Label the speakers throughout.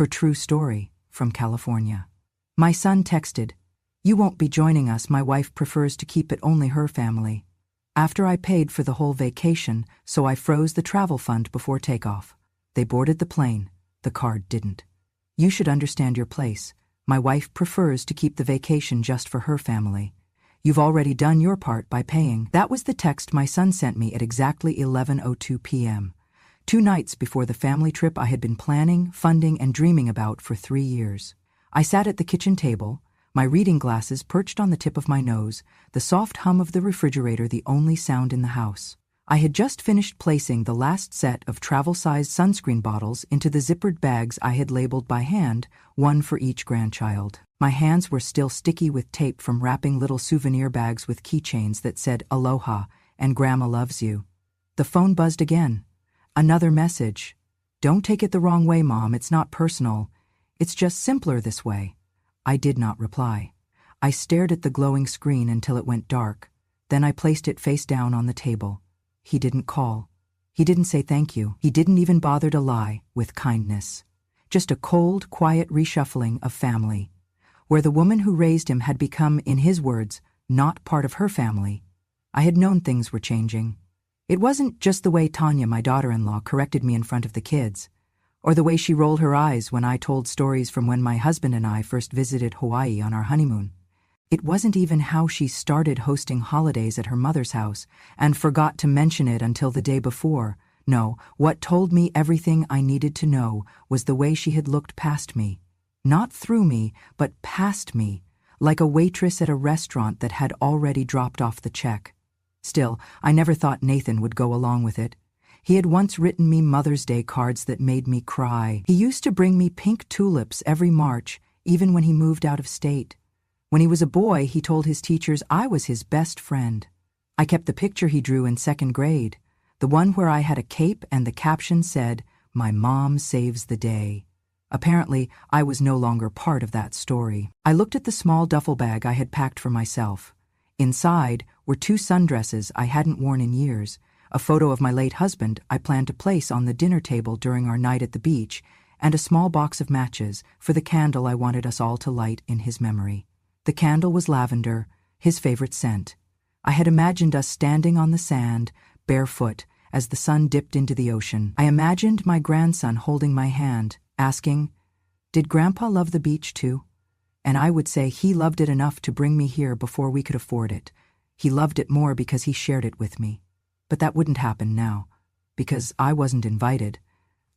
Speaker 1: Her true story, from California. My son texted, "You won't be joining us. My wife prefers to keep it only her family." After I paid for the whole vacation, so I froze the travel fund before takeoff. They boarded the plane. The card didn't. "You should understand your place. My wife prefers to keep the vacation just for her family. You've already done your part by paying." That was the text my son sent me at exactly 11:02 p.m. 2 nights before the family trip I had been planning, funding, and dreaming about for 3 years. I sat at the kitchen table, my reading glasses perched on the tip of my nose, the soft hum of the refrigerator the only sound in the house. I had just finished placing the last set of travel-sized sunscreen bottles into the zippered bags I had labeled by hand, one for each grandchild. My hands were still sticky with tape from wrapping little souvenir bags with keychains that said "Aloha" and "Grandma loves you." The phone buzzed again. Another message. "Don't take it the wrong way, Mom. It's not personal. It's just simpler this way." I did not reply. I stared at the glowing screen until it went dark. Then I placed it face down on the table. He didn't call. He didn't say thank you. He didn't even bother to lie with kindness. Just a cold, quiet reshuffling of family, where the woman who raised him had become, in his words, not part of her family. I had known things were changing. It wasn't just the way Tanya, my daughter-in-law, corrected me in front of the kids, or the way she rolled her eyes when I told stories from when my husband and I first visited Hawaii on our honeymoon. It wasn't even how she started hosting holidays at her mother's house and forgot to mention it until the day before. No, what told me everything I needed to know was the way she had looked past me. Not through me, but past me, like a waitress at a restaurant that had already dropped off the check. Still, I never thought Nathan would go along with it. He had once written me Mother's Day cards that made me cry. He used to bring me pink tulips every March, even when he moved out of state. When he was a boy, he told his teachers I was his best friend. I kept the picture he drew in 2nd grade, the one where I had a cape and the caption said, "My mom saves the day." Apparently, I was no longer part of that story. I looked at the small duffel bag I had packed for myself. Inside were 2 sundresses I hadn't worn in years, a photo of my late husband I planned to place on the dinner table during our night at the beach, and a small box of matches for the candle I wanted us all to light in his memory. The candle was lavender, his favorite scent. I had imagined us standing on the sand, barefoot, as the sun dipped into the ocean. I imagined my grandson holding my hand, asking, "Did Grandpa love the beach too?" And I would say he loved it enough to bring me here before we could afford it. He loved it more because he shared it with me. But that wouldn't happen now, because I wasn't invited.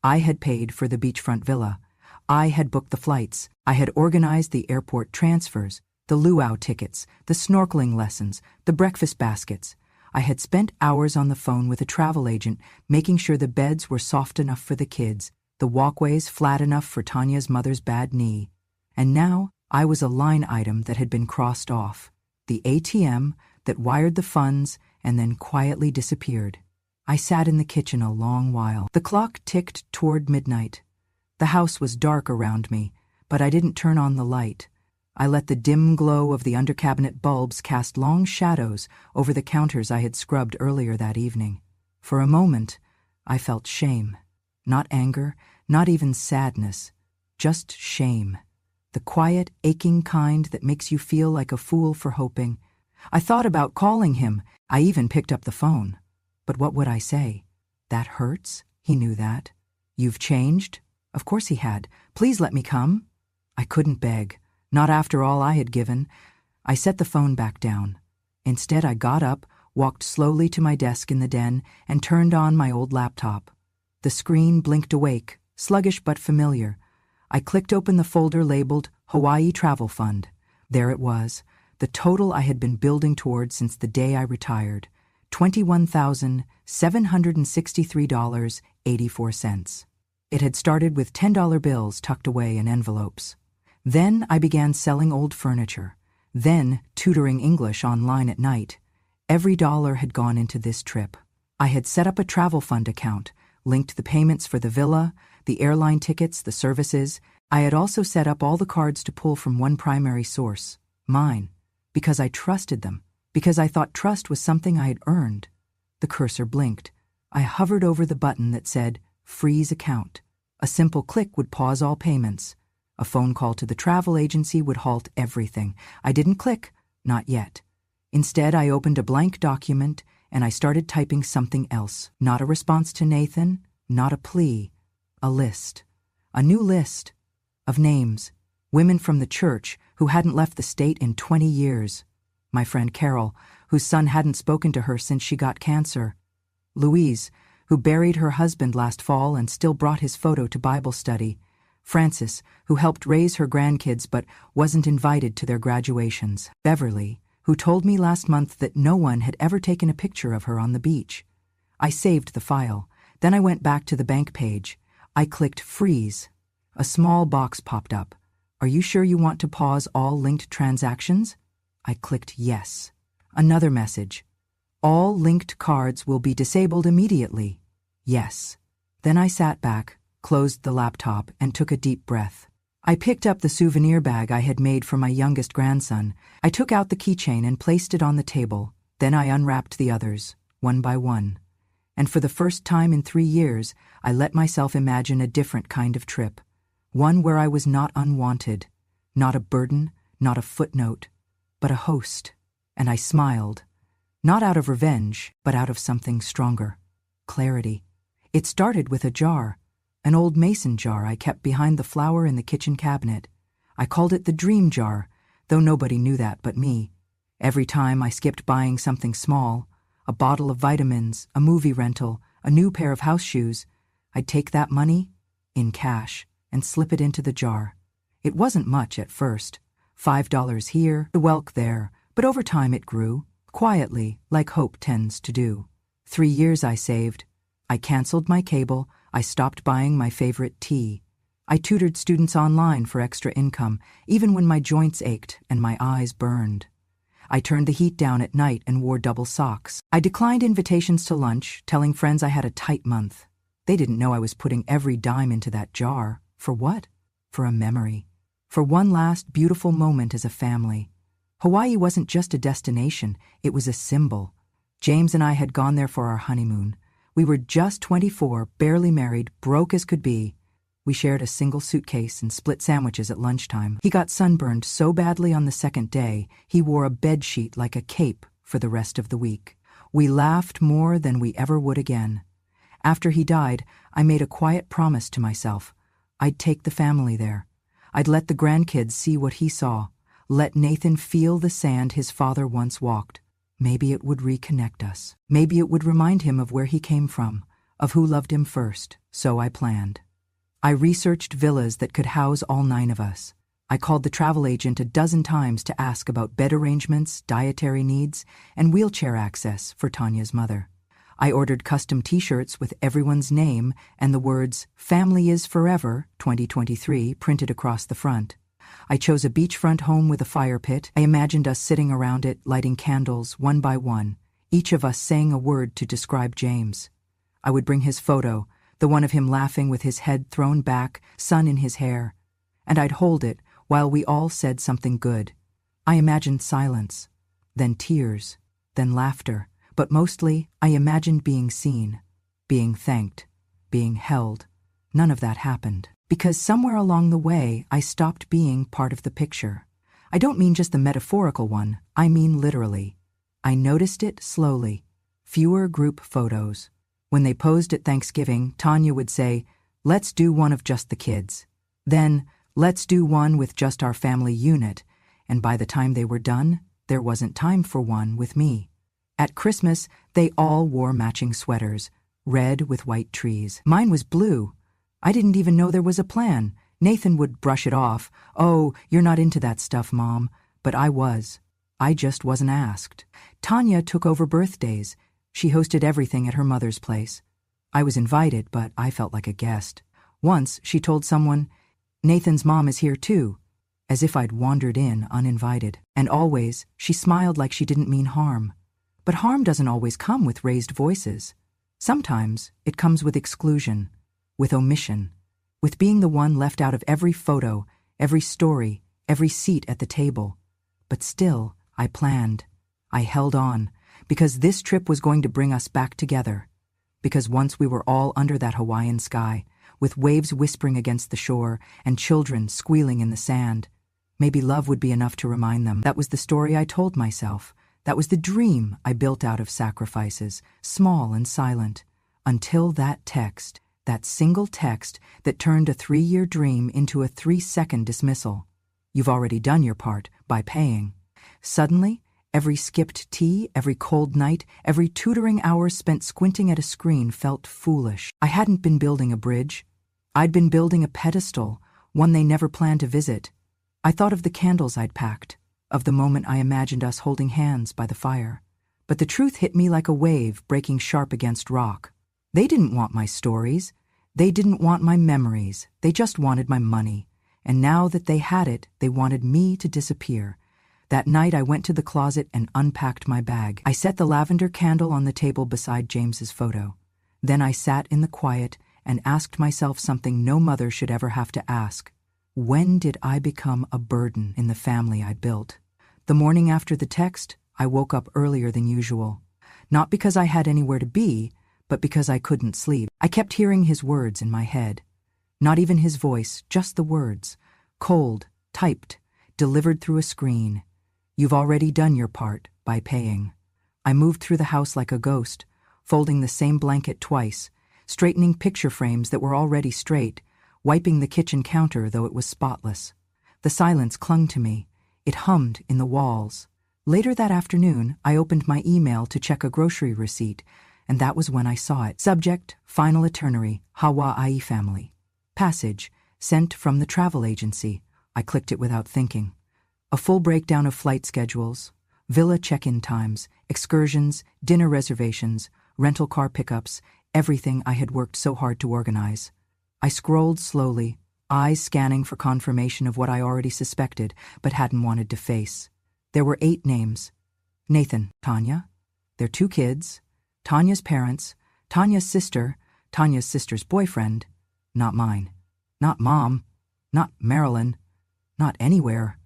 Speaker 1: I had paid for the beachfront villa. I had booked the flights. I had organized the airport transfers, the luau tickets, the snorkeling lessons, the breakfast baskets. I had spent hours on the phone with a travel agent, making sure the beds were soft enough for the kids, the walkways flat enough for Tanya's mother's bad knee. And now I was a line item that had been crossed off, the ATM that wired the funds and then quietly disappeared. I sat in the kitchen a long while. The clock ticked toward midnight. The house was dark around me, but I didn't turn on the light. I let the dim glow of the under-cabinet bulbs cast long shadows over the counters I had scrubbed earlier that evening. For a moment, I felt shame. Not anger, not even sadness, just shame. The quiet, aching kind that makes you feel like a fool for hoping. I thought about calling him. I even picked up the phone. But what would I say? "That hurts?" He knew that. "You've changed?" Of course he had. "Please let me come." I couldn't beg. Not after all I had given. I set the phone back down. Instead, I got up, walked slowly to my desk in the den, and turned on my old laptop. The screen blinked awake, sluggish but familiar. I clicked open the folder labeled Hawaii Travel Fund. There it was, the total I had been building toward since the day I retired, $21,763.84. It had started with $10 bills tucked away in envelopes. Then I began selling old furniture, then tutoring English online at night. Every dollar had gone into this trip. I had set up a travel fund account, linked the payments for the villa, the airline tickets, the services. I had also set up all the cards to pull from one primary source, mine, because I trusted them, because I thought trust was something I had earned. The cursor blinked. I hovered over the button that said, "Freeze account." A simple click would pause all payments. A phone call to the travel agency would halt everything. I didn't click, not yet. Instead, I opened a blank document and I started typing something else. Not a response to Nathan, not a plea. A list. A new list. Of names. Women from the church who hadn't left the state in 20 years. My friend Carol, whose son hadn't spoken to her since she got cancer. Louise, who buried her husband last fall and still brought his photo to Bible study. Frances, who helped raise her grandkids but wasn't invited to their graduations. Beverly, who told me last month that no one had ever taken a picture of her on the beach. I saved the file. Then I went back to the bank page. I clicked freeze. A small box popped up. Are you sure you want to pause all linked transactions? I clicked yes. Another message. All linked cards will be disabled immediately. Yes. Then I sat back, closed the laptop, and took a deep breath. I picked up the souvenir bag I had made for my youngest grandson. I took out the keychain and placed it on the table. Then I unwrapped the others, one by one. And for the first time in 3 years, I let myself imagine a different kind of trip. One where I was not unwanted, not a burden, not a footnote, but a host. And I smiled. Not out of revenge, but out of something stronger. Clarity. It started with a jar. An old mason jar I kept behind the flower in the kitchen cabinet. I called it the dream jar, though nobody knew that but me. Every time I skipped buying something small, a bottle of vitamins, a movie rental, a new pair of house shoes, I'd take that money, in cash, and slip it into the jar. It wasn't much at first. $5 here, the welk there, but over time it grew, quietly, like hope tends to do. 3 years I saved. I canceled my cable. I stopped buying my favorite tea. I tutored students online for extra income, even when my joints ached and my eyes burned. I turned the heat down at night and wore double socks. I declined invitations to lunch, telling friends I had a tight month. They didn't know I was putting every dime into that jar. For what? For a memory. For one last beautiful moment as a family. Hawaii wasn't just a destination, it was a symbol. James and I had gone there for our honeymoon. We were just 24, barely married, broke as could be. We shared a single suitcase and split sandwiches at lunchtime. He got sunburned so badly on the second day, he wore a bedsheet like a cape for the rest of the week. We laughed more than we ever would again. After he died, I made a quiet promise to myself. I'd take the family there. I'd let the grandkids see what he saw. Let Nathan feel the sand his father once walked. Maybe it would reconnect us. Maybe it would remind him of where he came from, of who loved him first. So I planned. I researched villas that could house all 9 of us. I called the travel agent a dozen times to ask about bed arrangements, dietary needs, and wheelchair access for Tanya's mother. I ordered custom t-shirts with everyone's name and the words, "Family is Forever, 2023, printed across the front. I chose a beachfront home with a fire pit. I imagined us sitting around it, lighting candles one by one, each of us saying a word to describe James. I would bring his photo, the one of him laughing with his head thrown back, sun in his hair, and I'd hold it while we all said something good. I imagined silence, then tears, then laughter, but mostly I imagined being seen, being thanked, being held. None of that happened. Because somewhere along the way, I stopped being part of the picture. I don't mean just the metaphorical one, I mean literally. I noticed it slowly. Fewer group photos. When they posed at Thanksgiving, Tanya would say, "Let's do one of just the kids." Then, "Let's do one with just our family unit." And by the time they were done, there wasn't time for one with me. At Christmas, they all wore matching sweaters, red with white trees. Mine was blue. I didn't even know there was a plan. Nathan would brush it off. "Oh, you're not into that stuff, Mom." But I was. I just wasn't asked. Tanya took over birthdays. She hosted everything at her mother's place. I was invited, but I felt like a guest. Once, she told someone, "Nathan's mom is here too," as if I'd wandered in uninvited. And always, she smiled like she didn't mean harm. But harm doesn't always come with raised voices. Sometimes it comes with exclusion. With omission, with being the one left out of every photo, every story, every seat at the table. But still, I planned. I held on, because this trip was going to bring us back together. Because once we were all under that Hawaiian sky, with waves whispering against the shore and children squealing in the sand. Maybe love would be enough to remind them. That was the story I told myself. That was the dream I built out of sacrifices, small and silent, until that text, that single text that turned a 3-year dream into a 3-second dismissal. You've already done your part by paying. Suddenly, every skipped tea, every cold night, every tutoring hour spent squinting at a screen felt foolish. I hadn't been building a bridge. I'd been building a pedestal, one they never planned to visit. I thought of the candles I'd packed, of the moment I imagined us holding hands by the fire. But the truth hit me like a wave breaking sharp against rock. They didn't want my stories. They didn't want my memories. They just wanted my money. And now that they had it, they wanted me to disappear. That night I went to the closet and unpacked my bag. I set the lavender candle on the table beside James's photo. Then I sat in the quiet and asked myself something no mother should ever have to ask. When did I become a burden in the family I built? The morning after the text, I woke up earlier than usual. Not because I had anywhere to be, but because I couldn't sleep. I kept hearing his words in my head. Not even his voice, just the words. Cold, typed, delivered through a screen. You've already done your part by paying. I moved through the house like a ghost, folding the same blanket twice, straightening picture frames that were already straight, wiping the kitchen counter though it was spotless. The silence clung to me. It hummed in the walls. Later that afternoon, I opened my email to check a grocery receipt, and that was when I saw it. Subject, Final Itinerary, Hawaii Family. Passage, sent from the travel agency. I clicked it without thinking. A full breakdown of flight schedules, villa check-in times, excursions, dinner reservations, rental car pickups, everything I had worked so hard to organize. I scrolled slowly, eyes scanning for confirmation of what I already suspected but hadn't wanted to face. There were 8 names. Nathan, Tanya, their 2 kids, Tanya's parents, Tanya's sister's boyfriend, not mine, not Mom, not Marilyn, not anywhere.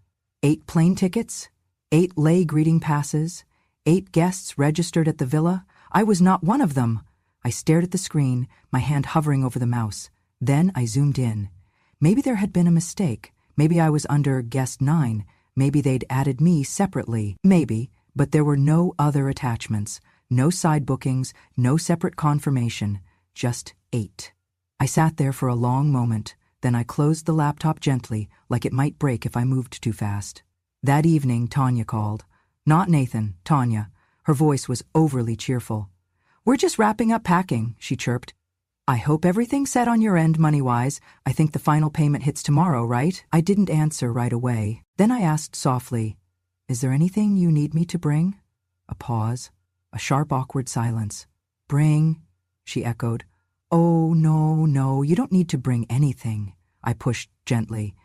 Speaker 1: 8 plane tickets, 8 lay greeting passes, 8 guests registered at the villa. I was not one of them. I stared at the screen, my hand hovering over the mouse. Then I zoomed in. Maybe there had been a mistake. Maybe I was under guest 9. Maybe they'd added me separately. Maybe, but there were no other attachments. No side bookings, no separate confirmation. Just 8. I sat there for a long moment. Then I closed the laptop gently, like it might break if I moved too fast. That evening, Tanya called. Not Nathan, Tanya. Her voice was overly cheerful. We're just wrapping up packing, she chirped. I hope everything's set on your end money-wise. I think the final payment hits tomorrow, right? I didn't answer right away. Then I asked softly, Is there anything you need me to bring? A pause. A sharp, awkward silence. Bring, she echoed. Oh, no, you don't need to bring anything. I pushed gently.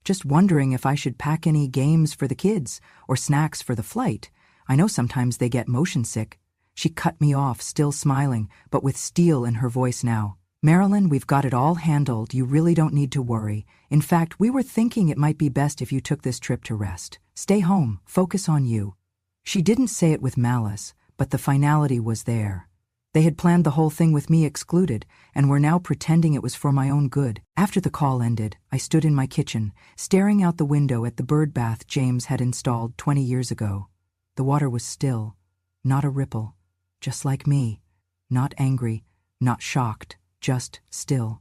Speaker 1: Just wondering if I should pack any games for the kids or snacks for the flight. I know sometimes they get motion sick. She cut me off, still smiling, but with steel in her voice now. Marilyn, we've got it all handled. You really don't need to worry. In fact, we were thinking it might be best if you took this trip to rest. Stay home. Focus on you. She didn't say it with malice, but the finality was there. They had planned the whole thing with me excluded, and were now pretending it was for my own good. After the call ended, I stood in my kitchen, staring out the window at the bird bath James had installed 20 years ago. The water was still, not a ripple. Just like me. Not angry, not shocked, just still.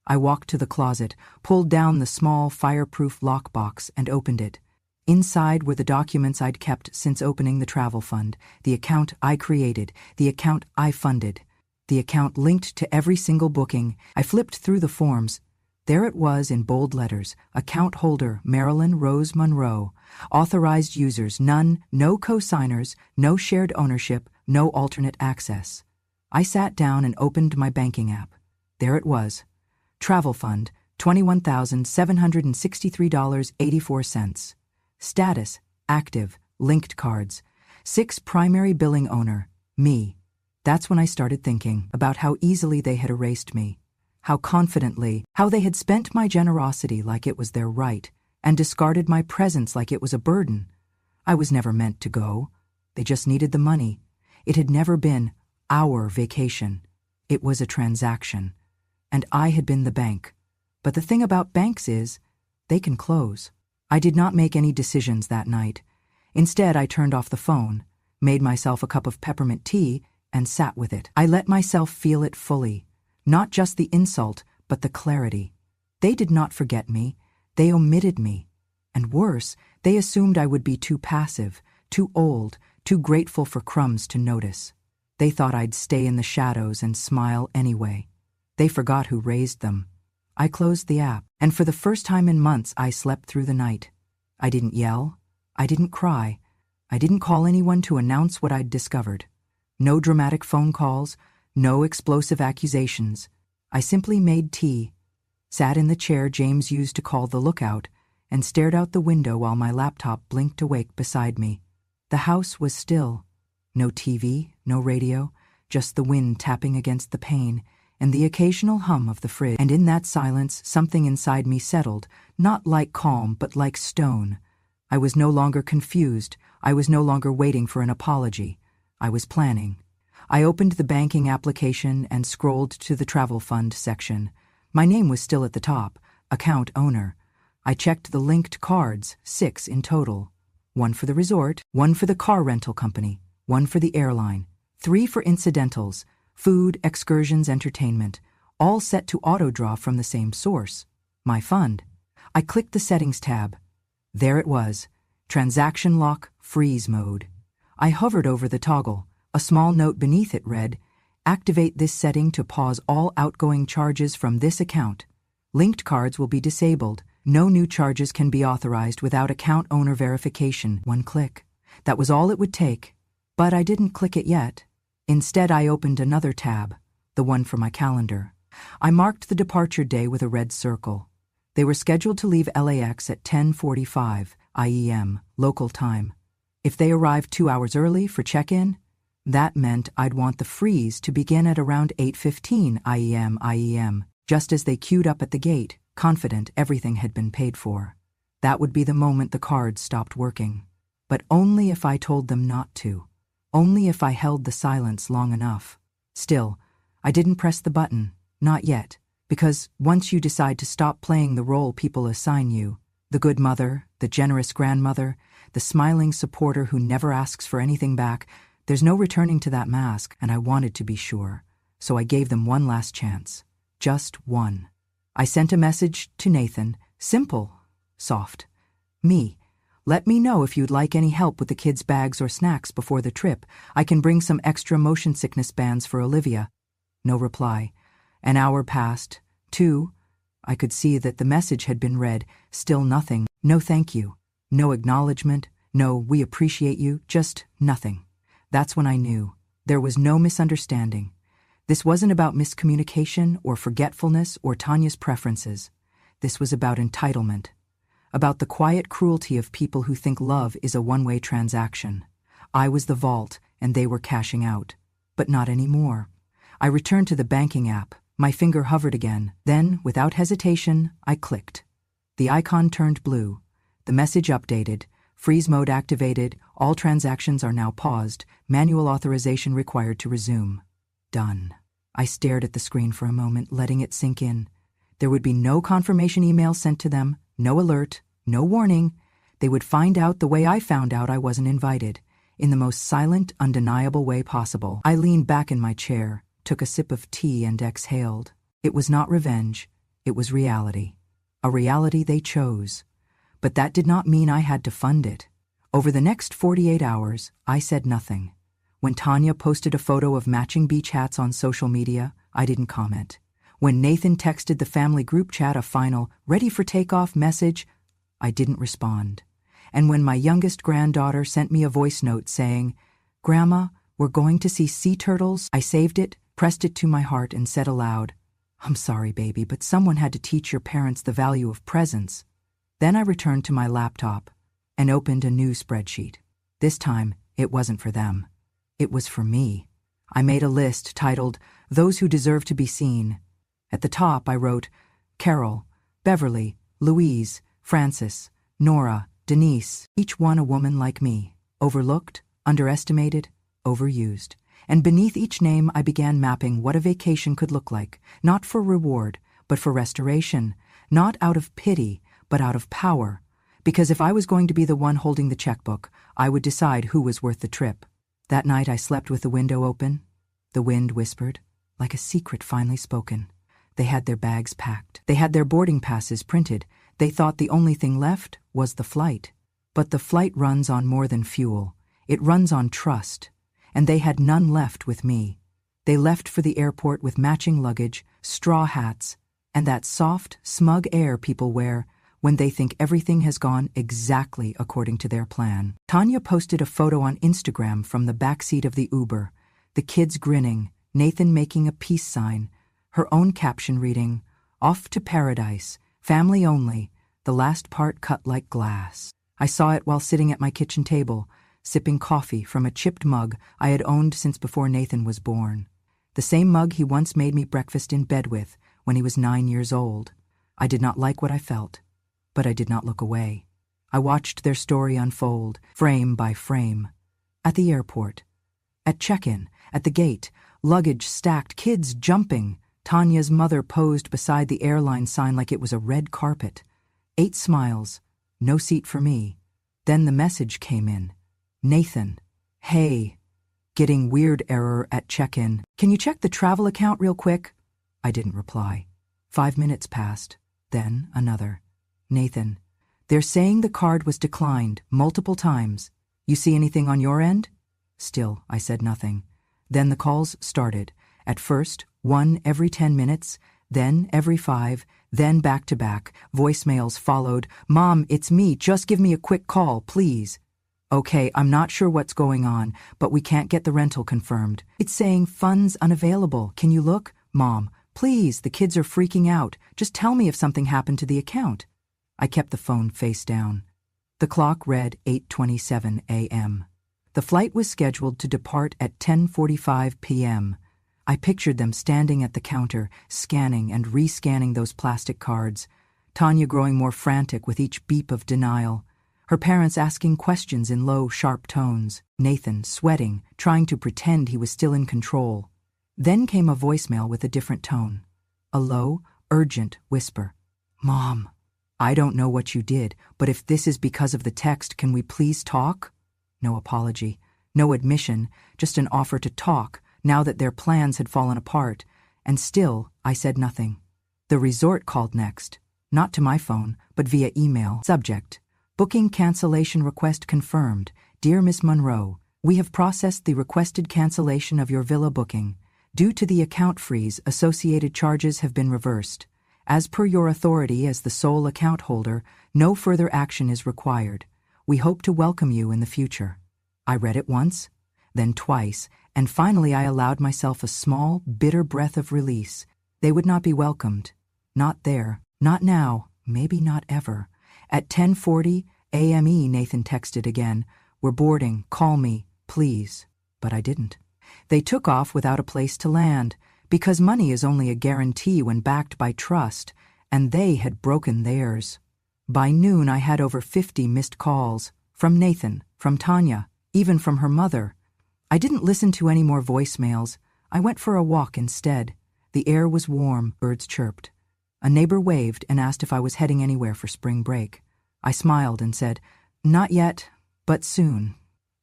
Speaker 1: I walked to the closet, pulled down the small fireproof lockbox, and opened it. Inside were the documents I'd kept since opening the travel fund, the account I created, the account I funded, the account linked to every single booking. I flipped through the forms. There it was in bold letters, account holder Marilyn Rose Monroe, authorized users none, no co-signers, no shared ownership, no alternate access. I sat down and opened my banking app. There it was. Travel fund, $21,763.84. Status, active, linked cards. 6 primary billing owner, me. That's when I started thinking about how easily they had erased me. How confidently, how they had spent my generosity like it was their right, and discarded my presence like it was a burden. I was never meant to go. They just needed the money. It had never been our vacation. It was a transaction. and I had been the bank. But the thing about banks is, they can close. I did not make any decisions that night. Instead, I turned off the phone, made myself a cup of peppermint tea, and sat with it. I let myself feel it fully, not just the insult, but the clarity. They did not forget me. They omitted me. And worse, they assumed I would be too passive, too old, too grateful for crumbs to notice. They thought I'd stay in the shadows and smile anyway. They forgot who raised them. I closed the app, and for the first time in months I slept through the night. I didn't yell. I didn't cry. I didn't call anyone to announce what I'd discovered. No dramatic phone calls, no explosive accusations. I simply made tea, sat in the chair James used to call the lookout, and stared out the window while my laptop blinked awake beside me. The house was still. No TV, no radio, just the wind tapping against the pane, and the occasional hum of the fridge. And in that silence, something inside me settled, not like calm, but like stone. I was no longer confused. I was no longer waiting for an apology. I was planning. I opened the banking application and scrolled to the travel fund section. My name was still at the top, account owner. I checked the linked cards, 6 in total. 1 for the resort, 1 for the car rental company, 1 for the airline, 3 for incidentals, food, excursions, entertainment, all set to auto-draw from the same source, my fund. I clicked the Settings tab. There it was, Transaction Lock Freeze Mode. I hovered over the toggle. A small note beneath it read, "Activate this setting to pause all outgoing charges from this account. Linked cards will be disabled. No new charges can be authorized without account owner verification." 1 click. That was all it would take. But I didn't click it yet. Instead, I opened another tab, the one for my calendar. I marked the departure day with a red circle. They were scheduled to leave LAX at 10:45 IEM, local time. If they arrived 2 hours early for check-in, that meant I'd want the freeze to begin at around 8:15 IEM, just as they queued up at the gate, confident everything had been paid for. That would be the moment the cards stopped working. But only if I told them not to. Only if I held the silence long enough. Still, I didn't press the button, not yet, because once you decide to stop playing the role people assign you, the good mother, the generous grandmother, the smiling supporter who never asks for anything back, there's no returning to that mask, and I wanted to be sure. So I gave them one last chance. Just one. I sent a message to Nathan, simple, soft. Me. Let me know if you'd like any help with the kids' bags or snacks before the trip. I can bring some extra motion sickness bands for Olivia. No reply. An hour passed. 2. I could see that the message had been read. Still nothing. No thank you. No acknowledgement. No we appreciate you. Just nothing. That's when I knew. There was no misunderstanding. This wasn't about miscommunication or forgetfulness or Tanya's preferences. This was about entitlement. About the quiet cruelty of people who think love is a one-way transaction. I was the vault, and they were cashing out. But not anymore. I returned to the banking app. My finger hovered again. Then, without hesitation, I clicked. The icon turned blue. The message updated. Freeze mode activated. All transactions are now paused. Manual authorization required to resume. Done. I stared at the screen for a moment, letting it sink in. There would be no confirmation email sent to them, no alert, no warning. They would find out the way I found out I wasn't invited, in the most silent, undeniable way possible. I leaned back in my chair, took a sip of tea and exhaled. It was not revenge. It was reality. A reality they chose. But that did not mean I had to fund it. Over the next 48 hours, I said nothing. When Tanya posted a photo of matching beach hats on social media, I didn't comment. When Nathan texted the family group chat a final, ready for takeoff message, I didn't respond. And when my youngest granddaughter sent me a voice note saying, "Grandma, we're going to see sea turtles," I saved it, pressed it to my heart, and said aloud, "I'm sorry, baby, but someone had to teach your parents the value of presents." Then I returned to my laptop and opened a new spreadsheet. This time, it wasn't for them. It was for me. I made a list titled, "Those Who Deserve to Be Seen." At the top, I wrote, Carol, Beverly, Louise, Frances, Nora, Denise, each one a woman like me, overlooked, underestimated, overused. and beneath each name I began mapping what a vacation could look like, not for reward, but for restoration, not out of pity, but out of power, because if I was going to be the one holding the checkbook, I would decide who was worth the trip. That night I slept with the window open. The wind whispered, like a secret finally spoken. They had their bags packed. They had their boarding passes printed. They thought the only thing left was the flight. But the flight runs on more than fuel. It runs on trust. And they had none left with me. They left for the airport with matching luggage, straw hats, and that soft, smug air people wear when they think everything has gone exactly according to their plan. Tanya posted a photo on Instagram from the backseat of the Uber, the kids grinning, Nathan making a peace sign, her own caption reading, "Off to paradise, family only," the last part cut like glass. I saw it while sitting at my kitchen table, sipping coffee from a chipped mug I had owned since before Nathan was born. The same mug he once made me breakfast in bed with when he was 9 years old. I did not like what I felt, but I did not look away. I watched their story unfold, frame by frame. At the airport, at check-in, at the gate, luggage stacked, kids jumping. Tanya's mother posed beside the airline sign like it was a red carpet. 8 smiles, no seat for me. Then the message came in. "Nathan, hey, getting weird error at check-in. Can you check the travel account real quick?" I didn't reply. 5 minutes passed, then another. "Nathan, they're saying the card was declined multiple times. You see anything on your end?" Still, I said nothing. Then the calls started. At first, 1 every 10 minutes, then every 5, then back-to-back. Voicemails followed. "Mom, it's me. Just give me a quick call, please." "Okay, I'm not sure what's going on, but we can't get the rental confirmed. It's saying funds unavailable. Can you look? Mom, please, the kids are freaking out. Just tell me if something happened to the account." I kept the phone face down. The clock read 8:27 a.m. The flight was scheduled to depart at 10:45 p.m. I pictured them standing at the counter, scanning and re-scanning those plastic cards, Tanya growing more frantic with each beep of denial, her parents asking questions in low, sharp tones, Nathan sweating, trying to pretend he was still in control. Then came a voicemail with a different tone, a low, urgent whisper. "Mom, I don't know what you did, but if this is because of the text, can we please talk?" No apology, no admission, just an offer to talk, now that their plans had fallen apart, and still I said nothing. The resort called next, not to my phone, but via email. Subject: Booking cancellation request confirmed. Dear Miss Monroe, we have processed the requested cancellation of your villa booking. Due to the account freeze, associated charges have been reversed. As per your authority as the sole account holder, no further action is required. We hope to welcome you in the future. I read it once, then twice, and finally I allowed myself a small, bitter breath of release. They would not be welcomed. Not there. Not now. Maybe not ever. At 10:40 a.m. Nathan texted again. "We're boarding. Call me, please." But I didn't. They took off without a place to land, because money is only a guarantee when backed by trust, and they had broken theirs. By noon I had over 50 missed calls. From Nathan, from Tanya, even from her mother. I didn't listen to any more voicemails. I went for a walk instead. The air was warm, birds chirped. A neighbor waved and asked if I was heading anywhere for spring break. I smiled and said, "Not yet, but soon."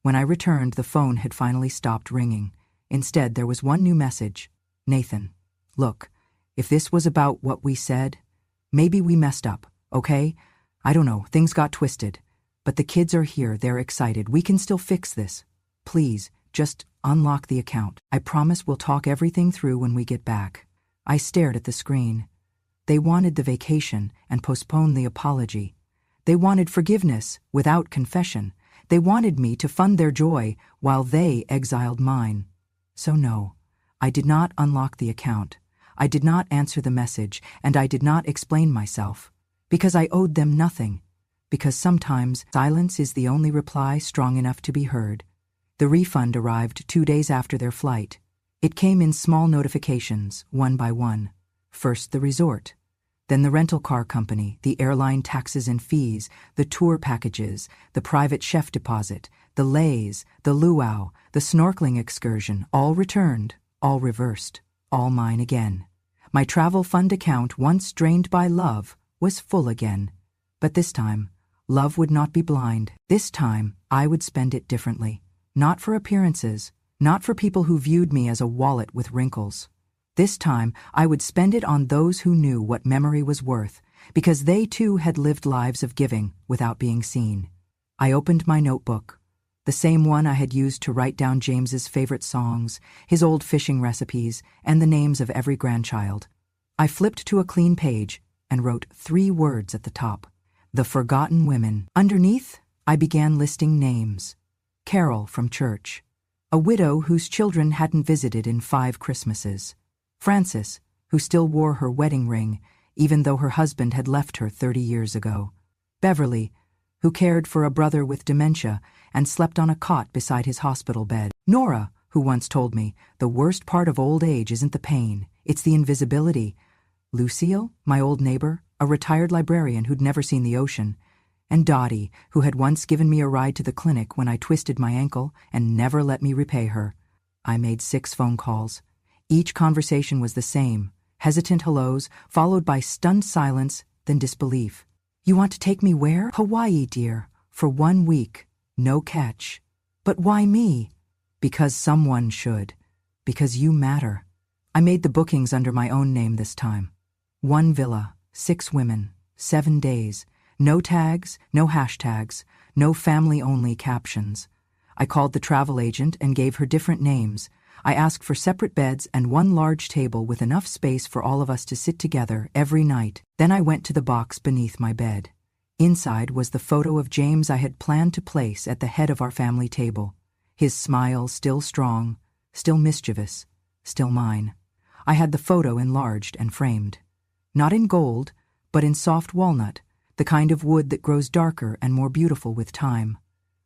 Speaker 1: When I returned, the phone had finally stopped ringing. Instead, there was one new message. "Nathan, look, if this was about what we said, maybe we messed up, okay? I don't know, things got twisted. But the kids are here, they're excited. We can still fix this. Please, just unlock the account. I promise we'll talk everything through when we get back." I stared at the screen. They wanted the vacation and postponed the apology. They wanted forgiveness without confession. They wanted me to fund their joy while they exiled mine. So no, I did not unlock the account. I did not answer the message, and I did not explain myself. Because I owed them nothing. Because sometimes silence is the only reply strong enough to be heard. The refund arrived 2 days after their flight. It came in small notifications, one by one. First the resort. Then the rental car company, the airline taxes and fees, the tour packages, the private chef deposit, the lays, the luau, the snorkeling excursion, all returned, all reversed, all mine again. My travel fund account, once drained by love, was full again. But this time, love would not be blind. This time, I would spend it differently. Not for appearances, not for people who viewed me as a wallet with wrinkles. This time, I would spend it on those who knew what memory was worth, because they too had lived lives of giving without being seen. I opened my notebook, the same one I had used to write down James's favorite songs, his old fishing recipes, and the names of every grandchild. I flipped to a clean page and wrote 3 words at the top: The Forgotten Women. Underneath, I began listing names. Carol from church, a widow whose children hadn't visited in 5 Christmases. Frances, who still wore her wedding ring, even though her husband had left her 30 years ago. Beverly, who cared for a brother with dementia and slept on a cot beside his hospital bed. Nora, who once told me, the worst part of old age isn't the pain, it's the invisibility. Lucille, my old neighbor, a retired librarian who'd never seen the ocean. And Dottie, who had once given me a ride to the clinic when I twisted my ankle and never let me repay her. I made 6 phone calls. Each conversation was the same, hesitant hellos, followed by stunned silence, then disbelief. You want to take me where? Hawaii, dear, for 1 week. No catch. But why me? Because someone should. Because you matter. I made the bookings under my own name this time. 1 villa, 6 women, 7 days. No tags, no hashtags, no family-only captions. I called the travel agent and gave her different names. I asked for separate beds and 1 large table with enough space for all of us to sit together every night. Then I went to the box beneath my bed. Inside was the photo of James I had planned to place at the head of our family table. His smile still strong, still mischievous, still mine. I had the photo enlarged and framed. Not in gold, but in soft walnut, the kind of wood that grows darker and more beautiful with time.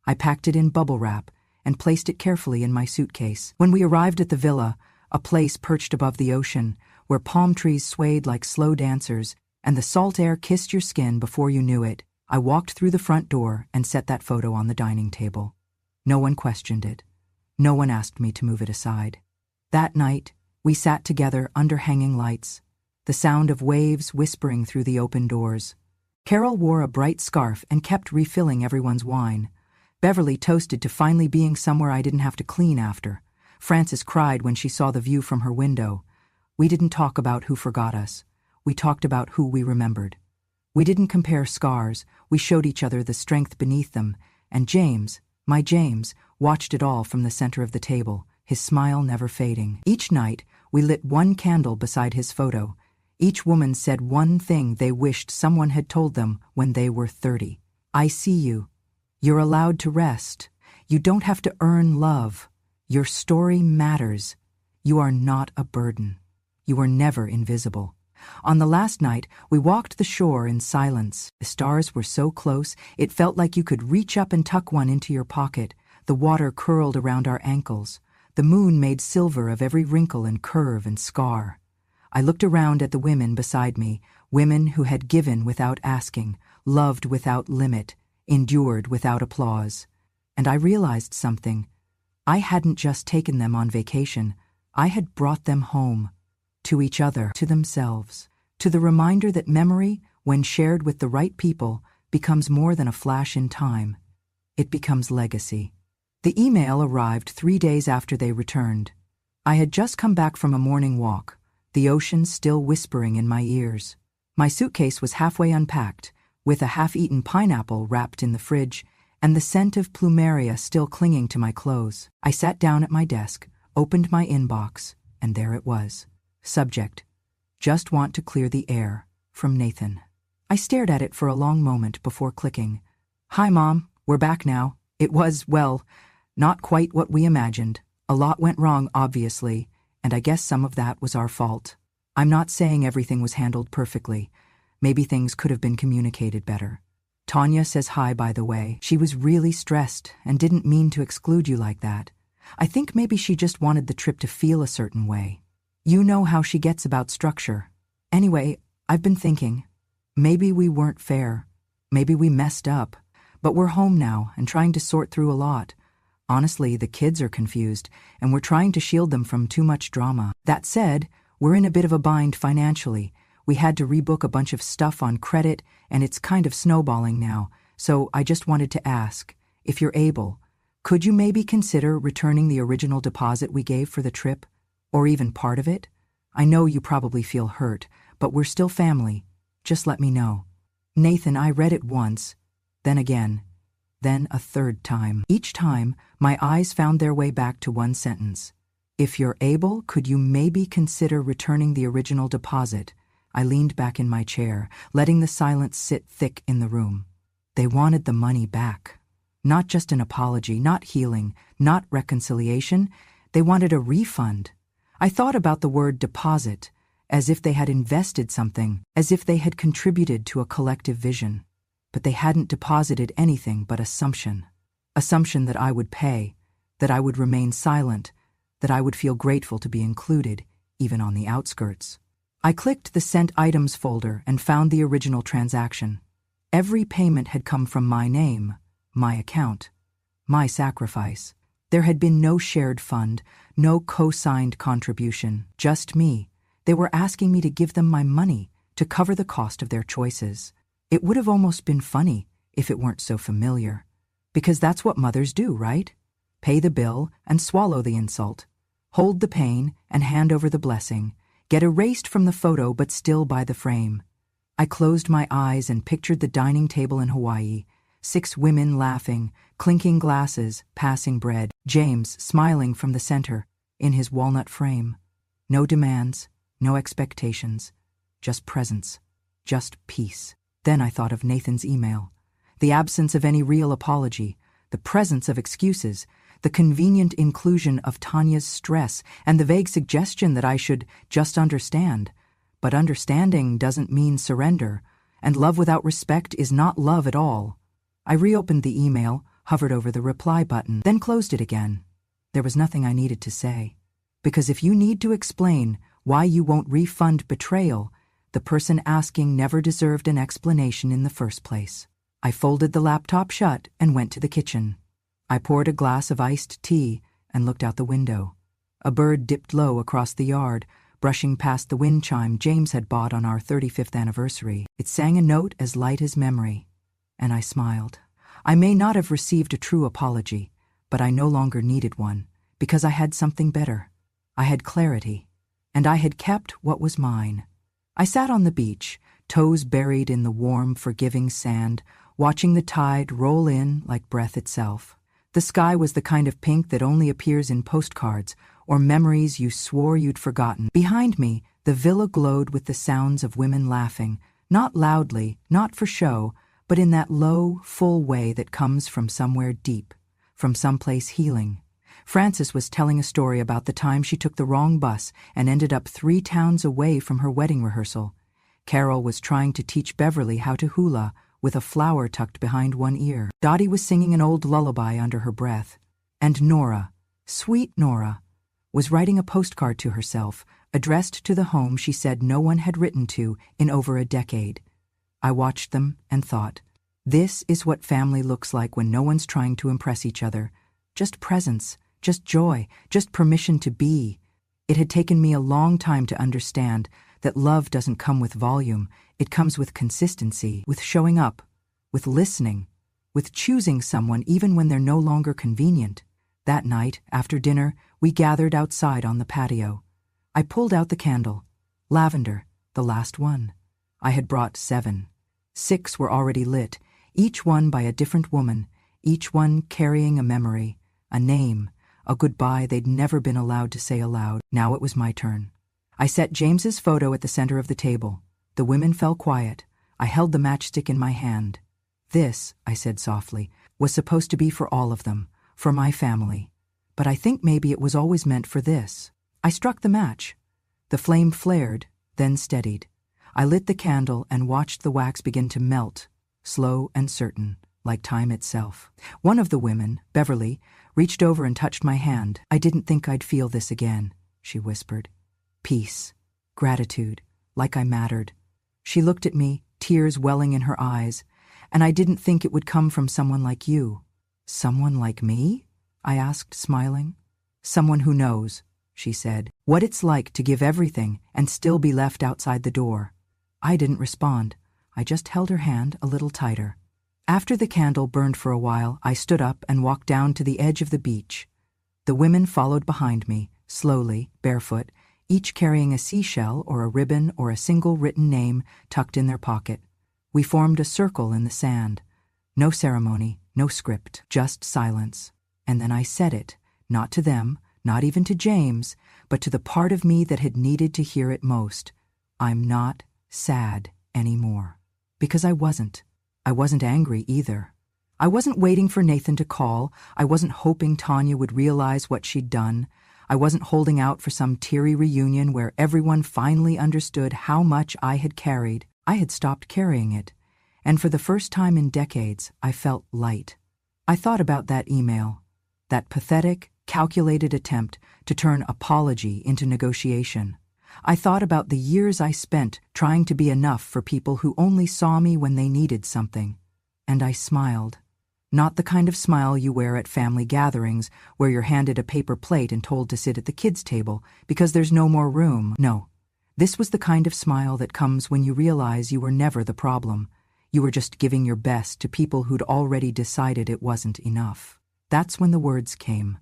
Speaker 1: I packed it in bubble wrap and placed it carefully in my suitcase. When we arrived at the villa, a place perched above the ocean, where palm trees swayed like slow dancers and the salt air kissed your skin before you knew it, I walked through the front door and set that photo on the dining table. No one questioned it. No one asked me to move it aside. That night, we sat together under hanging lights, the sound of waves whispering through the open doors. Carol wore a bright scarf and kept refilling everyone's wine. Beverly toasted to finally being somewhere I didn't have to clean after. Frances cried when she saw the view from her window. We didn't talk about who forgot us. We talked about who we remembered. We didn't compare scars. We showed each other the strength beneath them. And James, my James, watched it all from the center of the table, his smile never fading. Each night, we lit 1 candle beside his photo. Each woman said 1 thing they wished someone had told them when they were 30. I see you. You're allowed to rest. You don't have to earn love. Your story matters. You are not a burden. You are never invisible. On the last night, we walked the shore in silence. The stars were so close, it felt like you could reach up and tuck one into your pocket. The water curled around our ankles. The moon made silver of every wrinkle and curve and scar. I looked around at the women beside me, women who had given without asking, loved without limit, endured without applause. And I realized something. I hadn't just taken them on vacation. I had brought them home. To each other, to themselves, to the reminder that memory, when shared with the right people, becomes more than a flash in time. It becomes legacy. The email arrived 3 days after they returned. I had just come back from a morning walk, the ocean still whispering in my ears. My suitcase was halfway unpacked, with a half-eaten pineapple wrapped in the fridge, and the scent of plumeria still clinging to my clothes. I sat down at my desk, opened my inbox, and there it was. Subject: Just want to clear the air, from Nathan. I stared at it for a long moment before clicking. Hi, Mom, we're back now. It was, well, not quite what we imagined. A lot went wrong, obviously, and I guess some of that was our fault. I'm not saying everything was handled perfectly. Maybe things could have been communicated better. Tanya says hi, by the way. She was really stressed and didn't mean to exclude you like that. I think maybe she just wanted the trip to feel a certain way. You know how she gets about structure. Anyway, I've been thinking, maybe we weren't fair. Maybe we messed up. But we're home now and trying to sort through a lot. Honestly, the kids are confused, and we're trying to shield them from too much drama. That said, we're in a bit of a bind financially. We had to rebook a bunch of stuff on credit, and it's kind of snowballing now. So I just wanted to ask, if you're able, could you maybe consider returning the original deposit we gave for the trip? Or even part of it? I know you probably feel hurt, but we're still family. Just let me know. Nathan, I read it once, then again, then a third time. Each time, my eyes found their way back to one sentence. If you're able, could you maybe consider returning the original deposit? I leaned back in my chair, letting the silence sit thick in the room. They wanted the money back. Not just an apology, not healing, not reconciliation. They wanted a refund. I thought about the word deposit, as if they had invested something, as if they had contributed to a collective vision. But they hadn't deposited anything but assumption. Assumption that I would pay, that I would remain silent, that I would feel grateful to be included, even on the outskirts. I clicked the Sent Items folder and found the original transaction. Every payment had come from my name, my account, my sacrifice. There had been no shared fund, no co-signed contribution, just me. They were asking me to give them my money to cover the cost of their choices. It would have almost been funny if it weren't so familiar. Because that's what mothers do, right? Pay the bill and swallow the insult. Hold the pain and hand over the blessing. Get erased from the photo but still by the frame. I closed my eyes and pictured the dining table in Hawaii. 6 women laughing, clinking glasses, passing bread. James smiling from the center, in his walnut frame. No demands, no expectations. Just presence. Just peace. Then I thought of Nathan's email. The absence of any real apology, the presence of excuses, the convenient inclusion of Tanya's stress, and the vague suggestion that I should just understand. But understanding doesn't mean surrender, and love without respect is not love at all. I reopened the email, hovered over the reply button, then closed it again. There was nothing I needed to say. Because if you need to explain why you won't refund betrayal, the person asking never deserved an explanation in the first place. I folded the laptop shut and went to the kitchen. I poured a glass of iced tea and looked out the window. A bird dipped low across the yard, brushing past the wind chime James had bought on our 35th anniversary. It sang a note as light as memory, and I smiled. I may not have received a true apology, but I no longer needed one, because I had something better. I had clarity, and I had kept what was mine. I sat on the beach, toes buried in the warm, forgiving sand, watching the tide roll in like breath itself. The sky was the kind of pink that only appears in postcards or memories you swore you'd forgotten. Behind me, the villa glowed with the sounds of women laughing, not loudly, not for show, but in that low, full way that comes from somewhere deep, from someplace healing. Frances was telling a story about the time she took the wrong bus and ended up 3 towns away from her wedding rehearsal. Carol was trying to teach Beverly how to hula with a flower tucked behind one ear. Dottie was singing an old lullaby under her breath. And Nora, sweet Nora, was writing a postcard to herself, addressed to the home she said no one had written to in over a decade. I watched them and thought, this is what family looks like when no one's trying to impress each other. Just presence. Just joy, just permission to be. It had taken me a long time to understand that love doesn't come with volume, it comes with consistency, with showing up, with listening, with choosing someone even when they're no longer convenient. That night, after dinner, we gathered outside on the patio. I pulled out the candle. Lavender, the last one. I had brought 7. 6 were already lit, each one by a different woman, each one carrying a memory, a name, a goodbye they'd never been allowed to say aloud. Now it was my turn. I set James's photo at the center of the table. The women fell quiet. I held the matchstick in my hand. This, I said softly, was supposed to be for all of them, for my family. But I think maybe it was always meant for this. I struck the match. The flame flared, then steadied. I lit the candle and watched the wax begin to melt, slow and certain, like time itself. One of the women, Beverly, reached over and touched my hand. I didn't think I'd feel this again, she whispered. Peace, gratitude, like I mattered. She looked at me, tears welling in her eyes, and I didn't think it would come from someone like you. Someone like me? I asked, smiling. Someone who knows, she said, what it's like to give everything and still be left outside the door. I didn't respond. I just held her hand a little tighter. After the candle burned for a while, I stood up and walked down to the edge of the beach. The women followed behind me, slowly, barefoot, each carrying a seashell or a ribbon or a single written name tucked in their pocket. We formed a circle in the sand. No ceremony, no script, just silence. And then I said it, not to them, not even to James, but to the part of me that had needed to hear it most. I'm not sad anymore. Because I wasn't. I wasn't angry either. I wasn't waiting for Nathan to call. I wasn't hoping Tanya would realize what she'd done. I wasn't holding out for some teary reunion where everyone finally understood how much I had carried. I had stopped carrying it. And for the first time in decades, I felt light. I thought about that email, that pathetic, calculated attempt to turn apology into negotiation. I thought about the years I spent trying to be enough for people who only saw me when they needed something. And I smiled. Not the kind of smile you wear at family gatherings where you're handed a paper plate and told to sit at the kids' table because there's no more room. No. This was the kind of smile that comes when you realize you were never the problem. You were just giving your best to people who'd already decided it wasn't enough. That's when the words came.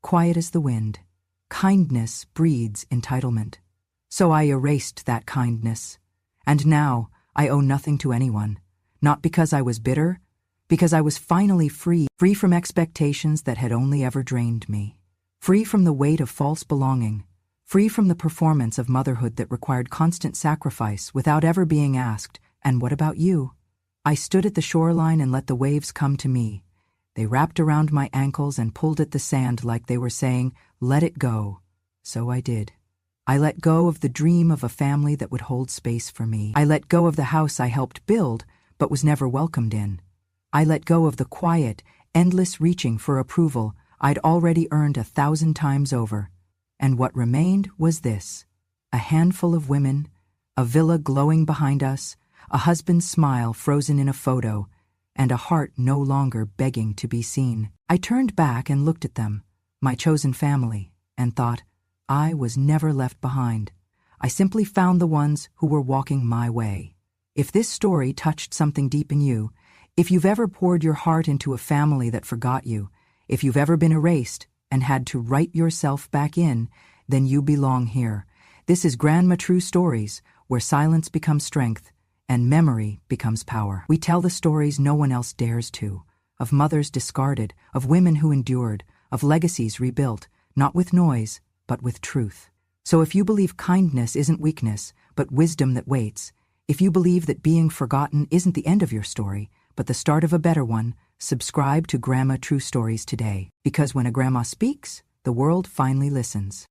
Speaker 1: Quiet as the wind. Kindness breeds entitlement. So I erased that kindness. And now I owe nothing to anyone. Not because I was bitter, because I was finally free from expectations that had only ever drained me. Free from the weight of false belonging. Free from the performance of motherhood that required constant sacrifice without ever being asked, "And what about you?" I stood at the shoreline and let the waves come to me. They wrapped around my ankles and pulled at the sand like they were saying, "Let it go." So I did. I let go of the dream of a family that would hold space for me. I let go of the house I helped build, but was never welcomed in. I let go of the quiet, endless reaching for approval I'd already earned 1,000 times over. And what remained was this: a handful of women, a villa glowing behind us, a husband's smile frozen in a photo, and a heart no longer begging to be seen. I turned back and looked at them, my chosen family, and thought, I was never left behind. I simply found the ones who were walking my way. If this story touched something deep in you, if you've ever poured your heart into a family that forgot you, if you've ever been erased and had to write yourself back in, then you belong here. This is Grandma True Stories, where silence becomes strength and memory becomes power. We tell the stories no one else dares to, of mothers discarded, of women who endured, of legacies rebuilt, not with noise, but with truth. So if you believe kindness isn't weakness, but wisdom that waits, if you believe that being forgotten isn't the end of your story, but the start of a better one, subscribe to Grandma True Stories today. Because when a grandma speaks, the world finally listens.